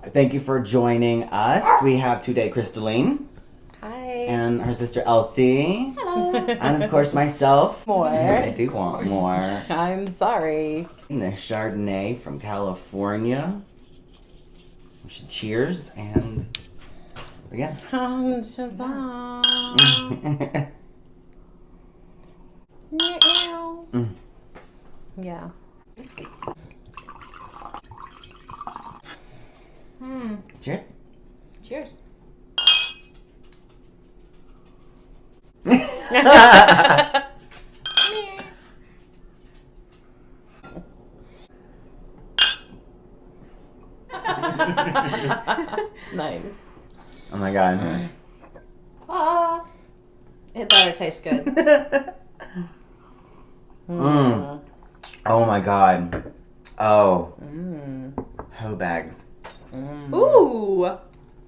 Thank you for joining us. We have today Kristaleen. Hi. And her sister Elsie. Hello. And of course myself. More. Yes, I do want more. I'm sorry. And the Chardonnay from California. We should cheers and again. Shazam. Yeah. Cheers. Cheers. Nice. Oh my god. It better taste good. Oh my god. Oh. Hoe bags. Ooh.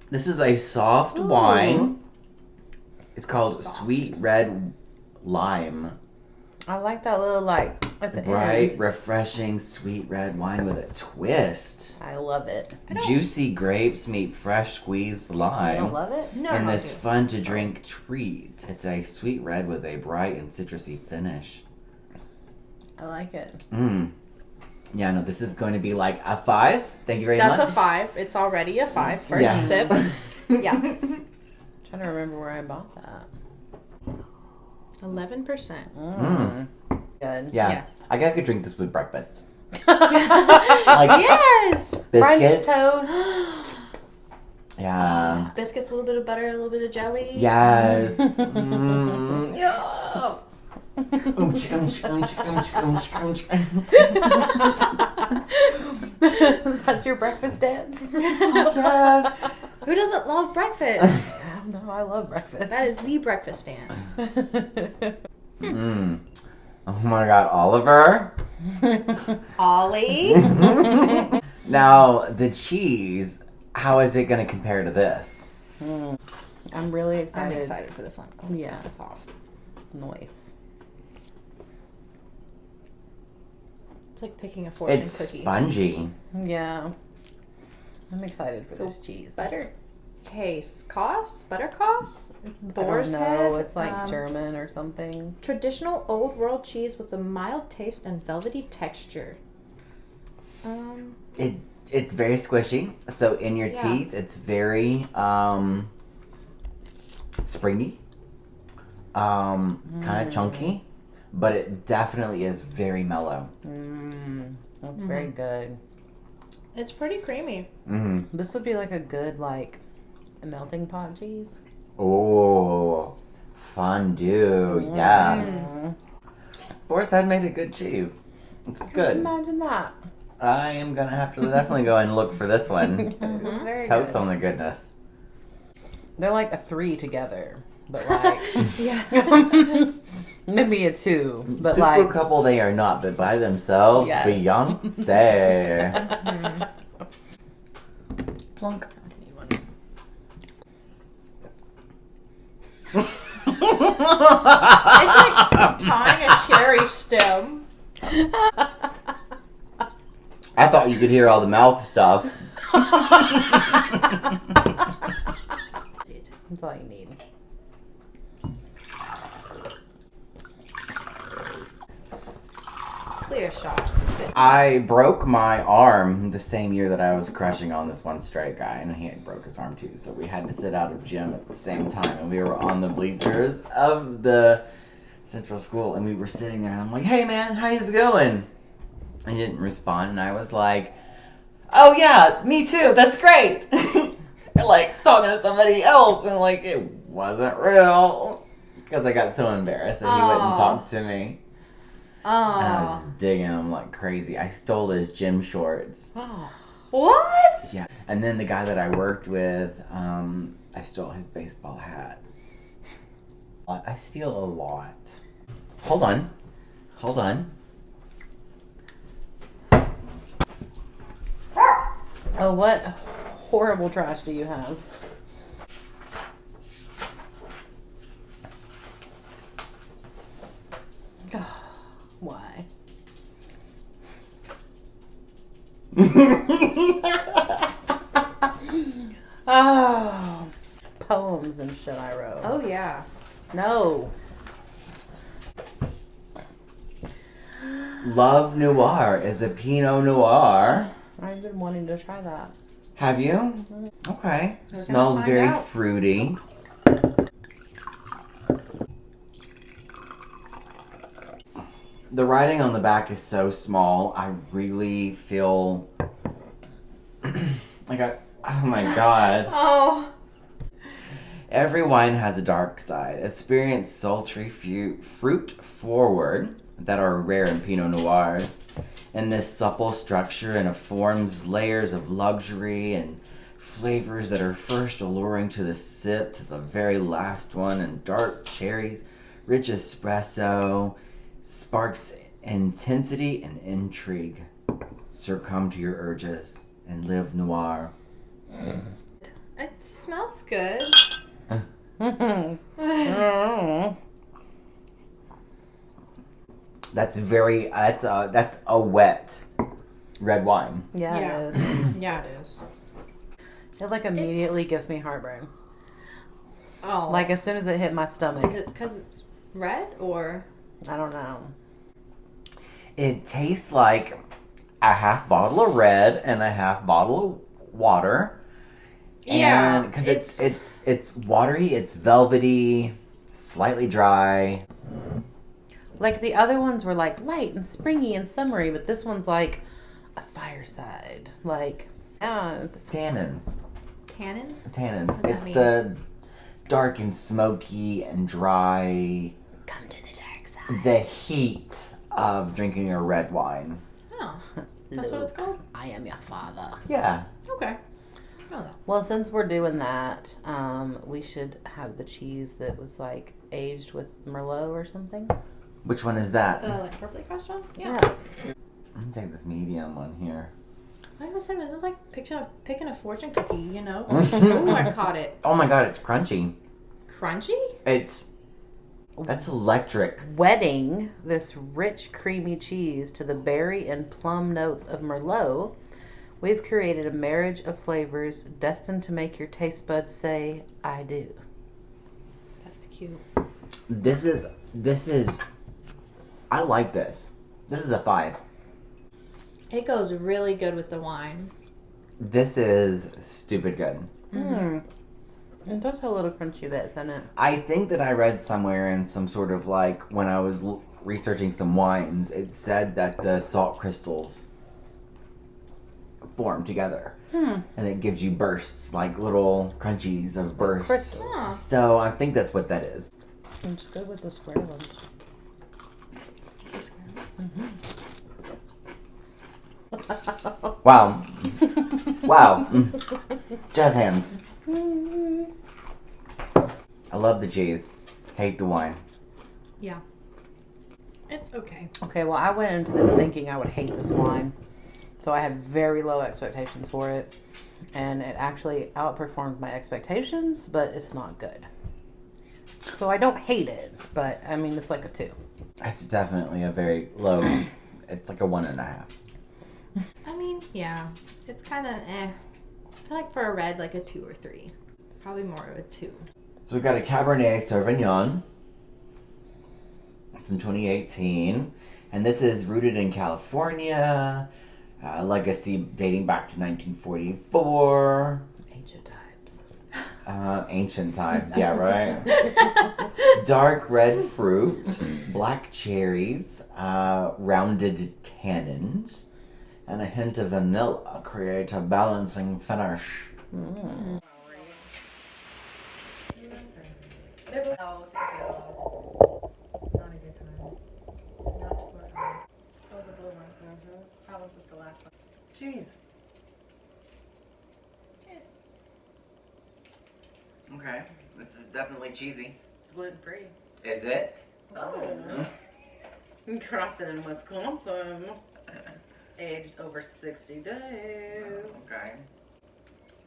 This is a soft wine. It's called Sweet Red Lime. I like that little at the Bright, end. refreshing, sweet red wine with a twist. I love it. Juicy grapes meet fresh squeezed I lime. don't love it. No. In this fun to drink treat. It's a sweet red with a bright and citrusy finish. I like it. Yeah, no, this is going to be like a 5. Thank you very much. That's a 5. It's already a 5. First Yes. sip. Yeah. I'm trying to remember where I bought that. 11%. Good. Yeah, Yeah. I could drink this with breakfast. Yes. Biscuits. French toast. Yeah. Biscuits, a little bit of butter, a little bit of jelly. Yes. Yeah. Is that your breakfast dance? Yes. Who doesn't love breakfast? No, I love breakfast. That is the breakfast dance. Oh my god, Oliver. Ollie. Now, the cheese, how is it going to compare to this? I'm really I'm excited. excited for this one. Oh, Yeah. It's soft. Nice. It's like picking a fortune It's cookie. spongy. Yeah. I'm excited for So this cheese. Butter case. Kase? Butter Kase? It's I don't boar's know. head. It's like German or something. Traditional old world cheese with a mild taste and velvety texture. It's very squishy. So in your Yeah. teeth, it's very springy. It's kind of chunky, but it definitely is very mellow. That's very good. It's pretty creamy. This would be like a good a melting pot cheese. Oh, fondue. Yes. Boar's Head made a good cheese. It's good. Imagine that. I am gonna have to definitely go and look for this one. It's very Totes good. on the goodness. They're like a 3 together, but like Yeah. maybe a 2, but Super couple they are not, but by themselves, Yes. Beyonce. Plunk. It's like tying a cherry stem. I thought you could hear all the mouth stuff. That's all you need. Clear shot. I broke my arm the same year that I was crushing on this one straight guy, and he had broke his arm too. So we had to sit out of gym at the same time, and we were on the bleachers of the central school, and we were sitting there, and I'm like, "Hey man, how's it going?" And he didn't respond, and I was like, "Oh yeah, me too. That's great." Like talking to somebody else, and like it wasn't real because I got so embarrassed that he wouldn't talk to me. And I Oh. was digging him like crazy. I stole his gym shorts. What? Yeah. And then the guy that I worked with, I stole his baseball hat. I steal a lot. Hold on. Hold on. Oh, what horrible trash do you have? Why? Oh, poems and shit I wrote. Oh yeah. No. Love Noir is a Pinot Noir. I've been wanting to try that. Have you? Okay. We're gonna Smells find very out. fruity. The writing on the back is so small. I really feel like oh my god. Oh. Every wine has a dark side. Experience sultry fruit forward that are rare in Pinot Noirs. And this supple structure and it forms layers of luxury and flavors that are first alluring to the sip to the very last one, and dark cherries, rich espresso, sparks intensity and intrigue. Succumb to your urges and live noir. It smells good. That's very that's a wet red wine. Yeah, Yeah. it is. Yeah, it is. It like immediately gives me heartburn. Oh. Like as soon as it hit my stomach. Is it because it's red or? I don't know. It tastes like a half bottle of red and a half bottle of water. Yeah. And because it's watery, it's velvety, slightly dry. Like the other ones were like light and springy and summery, but this one's like a fireside. Like, yeah. Tannins. Tannins? Tannins. What does that It's mean? the dark and smoky and dry, Come to the dark side. the heat of drinking a red wine. Oh. That's what it's called? I am your father. Yeah. Okay. Oh, that. Well, since we're doing that, we should have the cheese that was like aged with Merlot or something. Which one is that? The like purpley crust one? Yeah. I'm gonna take this medium one here. I was saying, this is like picking a fortune cookie, you know? Ooh, I caught it. Oh my god, it's crunchy. Crunchy? That's electric. Wedding this rich, creamy cheese to the berry and plum notes of Merlot, we've created a marriage of flavors destined to make your taste buds say, I do. That's cute. This is I like this. This is a 5. It goes really good with the wine. This is stupid good. It does have a little crunchy bits in it. I think that I read somewhere in some sort of like when I was researching some wines, it said that the salt crystals form together. And it gives you bursts, like little crunchies of bursts. crystals. Huh. So I think that's what that is. It's good with the square ones. Wow. Wow. Jazz hands. I love the cheese. Hate the wine. Yeah. It's okay. Okay, well, I went into this thinking I would hate this wine. So I had very low expectations for it. And it actually outperformed my expectations, but it's not good. So I don't hate it, but I mean, it's like a 2. It's definitely a very low. It's like a 1.5. I mean, yeah. It's kind of eh. I feel like for a red, like a 2 or 3. Probably more of a 2. So we've got a Cabernet Sauvignon from 2018. And this is rooted in California. Legacy dating back to 1944. Ancient times. Ancient times, yeah, right? Dark red fruit, black cherries, rounded tannins, and a hint of vanilla create a balancing finish. Jeez. Okay, this is definitely cheesy. It's gluten free. Is it? Oh. Crafted in Wisconsin. Aged over 60 days. Okay.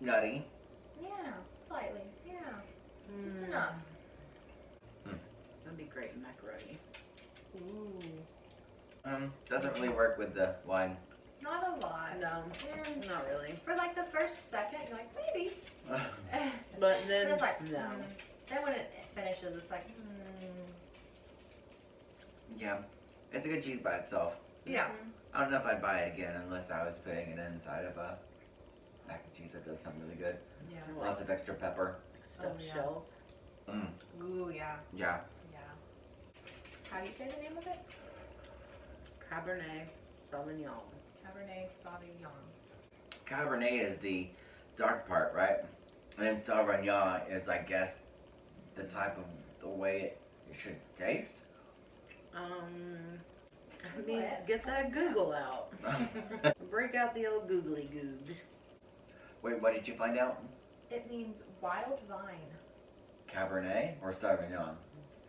Nutty. Yeah, slightly. Yeah. Just Mm. enough. That'd be great in macaroni. Ooh. Doesn't really work with the wine. Not a lot. No, not really. For like the first second, you're like, maybe. then It's like, no. Then when it finishes, it's like, Yeah, it's a good cheese by itself. Yeah. I don't know if I'd buy it again unless I was putting it inside of a mac and cheese that does something really good. Yeah. Lots of extra pepper. Stuffed yeah. shells. Mm. Ooh, yeah. Yeah. Yeah. How do you say the name of it? Cabernet Sauvignon. Cabernet Sauvignon. Cabernet is the dark part, right? And then Sauvignon is, I guess, the type of the way it should taste. I mean, get that Google out. Break out the old googly goog. Wait, what did you find out? It means wild vine. Cabernet or Sauvignon?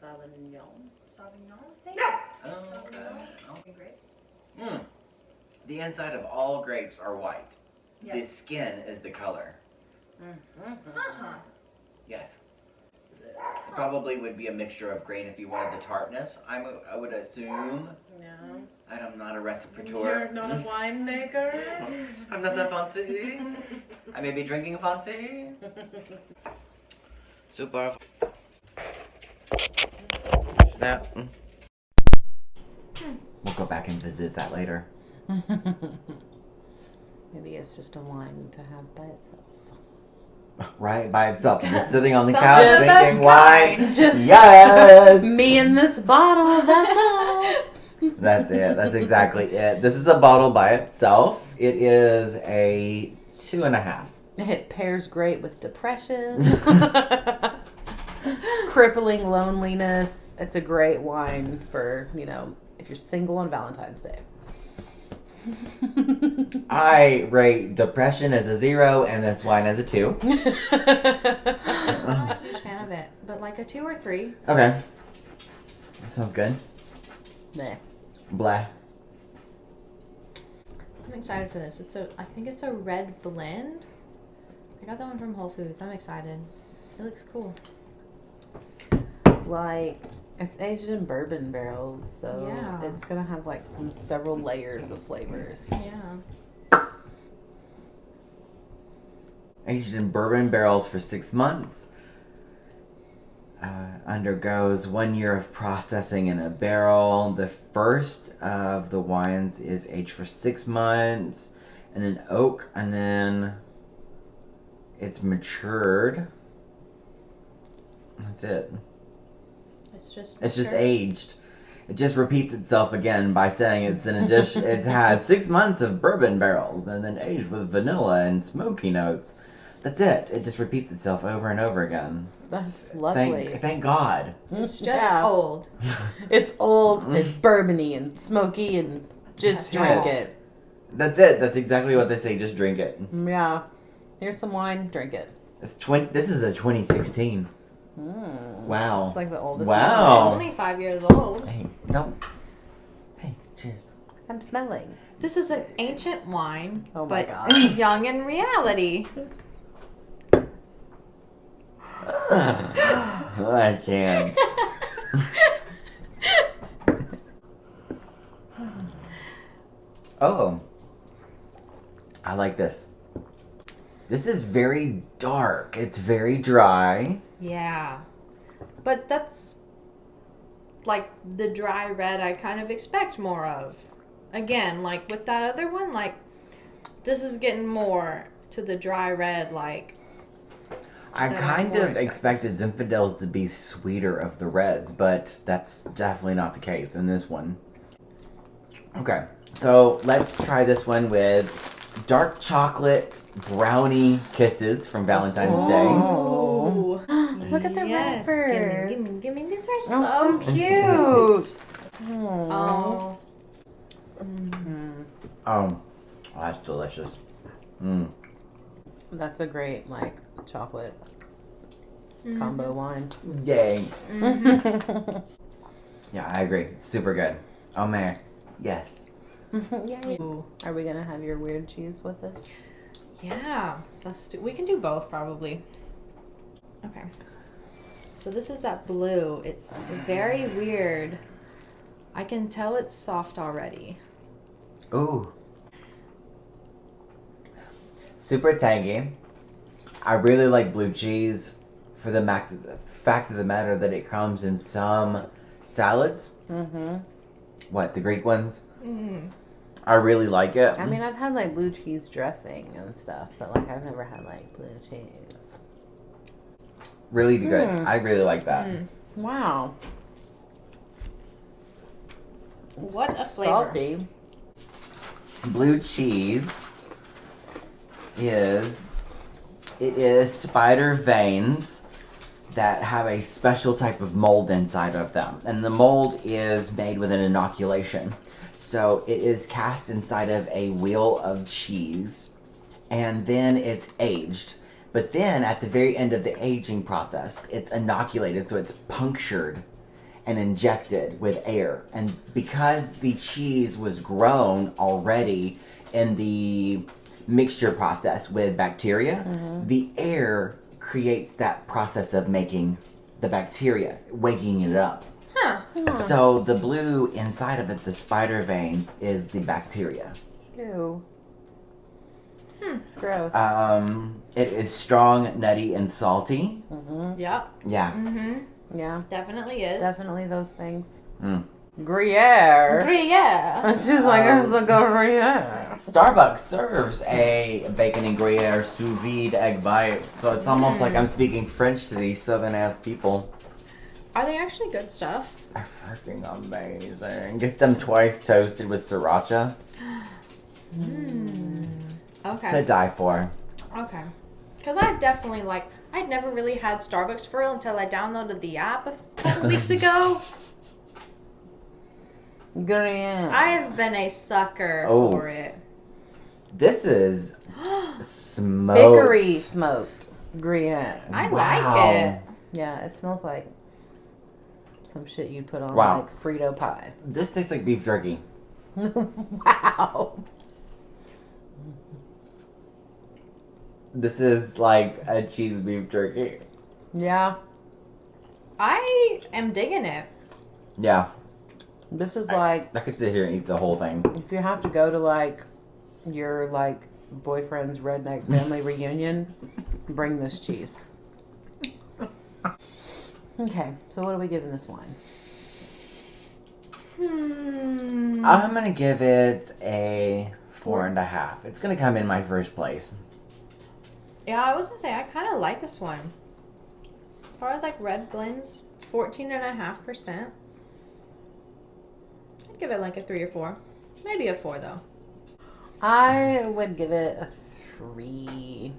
Sauvignon. Sauvignon, I think? Oh, okay. And grapes? Mm. The inside of all grapes are white. Yes. The skin is the color. Uh-huh. Yes. It probably would be a mixture of grain if you wanted the tartness. I would assume. No. I'm not a restaurateur. You're not a winemaker? I'm not that fancy. I may be drinking a fancy. Super. Snap. We'll go back and visit that later. Maybe it's just a wine to have by itself. Right, by itself. Just sitting on the Such couch the best drinking wine. kind. Just Yes! me in this bottle, that's all. That's it. That's exactly it. This is a bottle by itself. It is a 2.5. It pairs great with depression, crippling loneliness. It's a great wine for, if you're single on Valentine's Day. I rate depression as a 0 and this wine as a 2. I'm not a huge fan of it, but like a 2 or 3. Okay. That sounds good. Nah. Blah. I'm excited for this. I think it's a red blend. I got that one from Whole Foods. I'm excited. It looks cool. Like, it's aged in bourbon barrels, so Yeah. it's gonna have like several layers of flavors. Yeah. Aged in bourbon barrels for 6 months. Undergoes 1 year of processing in a barrel. The first of the wines is aged for 6 months in an oak, and then it's matured. That's it. It's just aged. It just repeats itself again by saying it's an addition. It has 6 months of bourbon barrels and then aged with vanilla and smoky notes. That's it. It just repeats itself over and over again. That's lovely. Thank God. It's just old. It's old and bourbony and smoky and just That's drink right. it. That's it. That's exactly what they say. Just drink it. Yeah. Here's some wine, drink it. This is a 2016. Wow. It's like the oldest Wow. Only 5 years old. Hey, don't. Hey, cheers. I'm smelling. This is an ancient wine, Oh my but God. young in reality. I can't. Oh. I like this. This is very dark. It's very dry. Yeah. But that's like the dry red I kind of expect more of. Again, like with that other one, like this is getting more to the dry red, like. I than kind more of expected Zinfandels to be sweeter of the reds, but that's definitely not the case in this one. Okay, so let's try this one with dark chocolate brownie kisses from Valentine's Day. Oh. Look at the Yes. wrappers. Give me. These are Oh, so cute. Oh. Oh. Oh, that's delicious. Mm. That's a great, chocolate combo wine. Yay. Mm-hmm. Yeah, I agree. It's super good. Oh man. Yes. Yay. Are we going to have your weird cheese with it? Yeah. We can do both probably. Okay. So this is that blue. It's very weird. I can tell it's soft already. Ooh. Super tangy. I really like blue cheese. for the fact of the matter that it comes in some salads. Mm-hmm. What, the Greek ones? Mm. I really like it. I mean, I've had like blue cheese dressing and stuff, but like I've never had like blue cheese. Really good. I really like that. Wow. What a flavor. Salty. Blue cheese is spider veins that have a special type of mold inside of them. And the mold is made with an inoculation. So it is cast inside of a wheel of cheese, and then it's aged. But then at the very end of the aging process, it's inoculated, so it's punctured and injected with air. And because the cheese was grown already in the mixture process with bacteria, the air creates that process of making the bacteria, waking it up. Huh. So the blue inside of it, the spider veins, is the bacteria. Ew. Gross. It is strong, nutty, and salty. Yep. Yeah. Yeah. Definitely is. Definitely those things. Mm. Gruyere. Gruyere. It's just like it's like a Gruyere. Starbucks serves a bacon and Gruyere sous vide egg bites, so it's almost like I'm speaking French to these southern ass people. Are they actually good stuff? They're freaking amazing. Get them twice toasted with sriracha Okay. to die for. Okay. Because I've definitely, I'd never really had Starbucks for real until I downloaded the app a couple weeks ago. Gruyere. I've been a sucker for it. This is smoked. Hickory smoked Gruyere. I Wow. like it. Yeah, it smells like some shit you'd put on Wow. like Frito pie. This tastes like beef jerky. Wow. This is like a cheese beef jerky. Yeah. I am digging it. Yeah. This is like I could sit here and eat the whole thing. if you have to go to like your like boyfriend's redneck family reunion, bring this cheese. Okay, so what are we giving this wine? I'm gonna give it a 4.5. It's gonna come in my first place. Yeah, I was gonna say I kind of like this one. As far as like red blends, it's 14.5%. I'd give it like a 3 or 4, maybe a 4 though. I would give it a 3.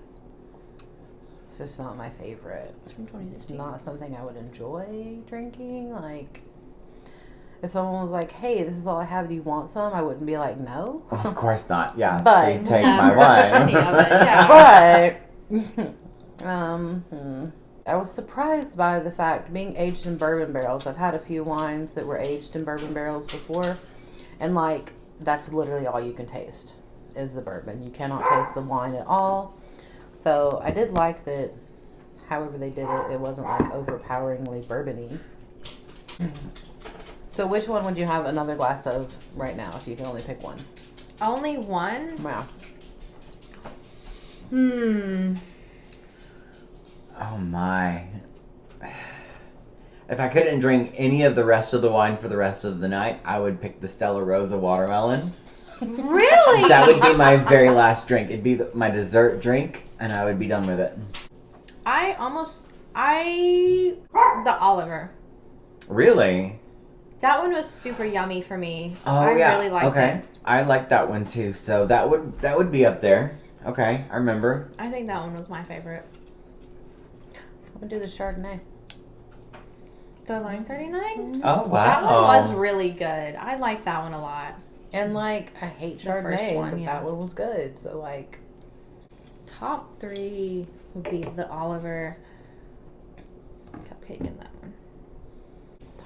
It's just not my favorite. It's from It's 2016. not something I would enjoy drinking. Like, if someone was like, "Hey, this is all I have. Do you want some?" I wouldn't be like, "No." Of course not. Yeah, But- please take my Any of wine. it, yeah. But I was surprised by the fact being aged in bourbon barrels. I've had a few wines that were aged in bourbon barrels before, and like that's literally all you can taste is the bourbon. You cannot taste the wine at all. So I did like that. However they did it, it wasn't like overpoweringly bourbony. So which one would you have another glass of right now if you can only pick one? Only one? Wow. Oh my. If I couldn't drink any of the rest of the wine for the rest of the night, I would pick the Stella Rosa watermelon. Really? That would be my very last drink. It'd be my dessert drink, and I would be done with it. The Oliver. Really? That one was super yummy for me. Oh I yeah. really liked okay. it. I like that one too. So that would be up there. Okay, I remember. I think that one was my favorite. I'm gonna do the Chardonnay. The Line 39? Oh wow. That one was really good. I liked that one a lot. And like I hate The first Chardonnay, one, but yeah. that one was good. So like Top 3 would be the Oliver. Cupcake in that one.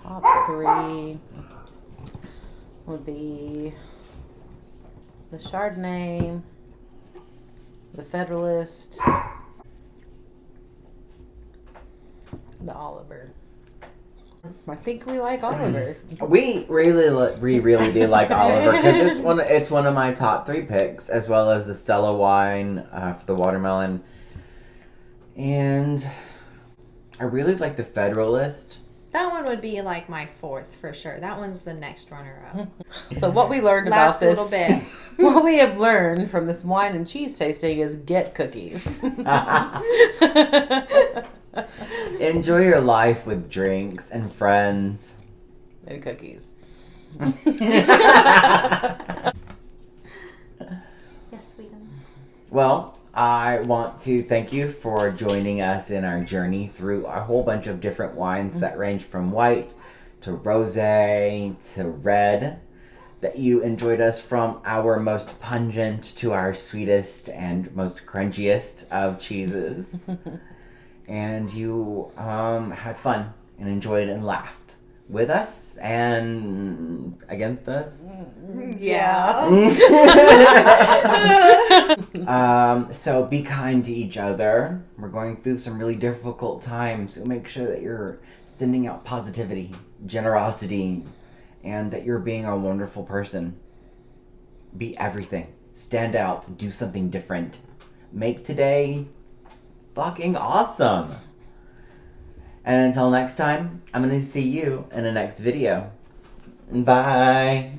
top 3 would be the Chardonnay, the Federalist, the Oliver. I think we like Oliver. We really do like Oliver because it's one of my top 3 picks, as well as the Stella wine for the watermelon, and I really like the Federalist. That one would be like my fourth for sure. That one's the next runner-up. So what we learned Last about this, little bit. what we have learned from this wine and cheese tasting is get cookies. Enjoy your life with drinks and friends. And cookies. Yes, sweetie. Well, I want to thank you for joining us in our journey through a whole bunch of different wines that range from white to rosé to red. That you enjoyed us from our most pungent to our sweetest and most crunchiest of cheeses. And you had fun and enjoyed and laughed with us and against us. Yeah. So be kind to each other. We're going through some really difficult times, so make sure that you're sending out positivity, generosity, and that you're being a wonderful person. Be everything. Stand out. Do something different. Make today fucking awesome. And until next time, I'm going to see you in the next video. Bye.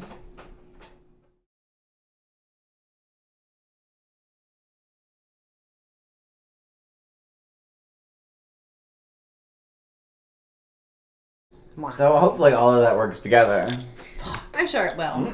So hopefully all of that works together. I'm sure it will.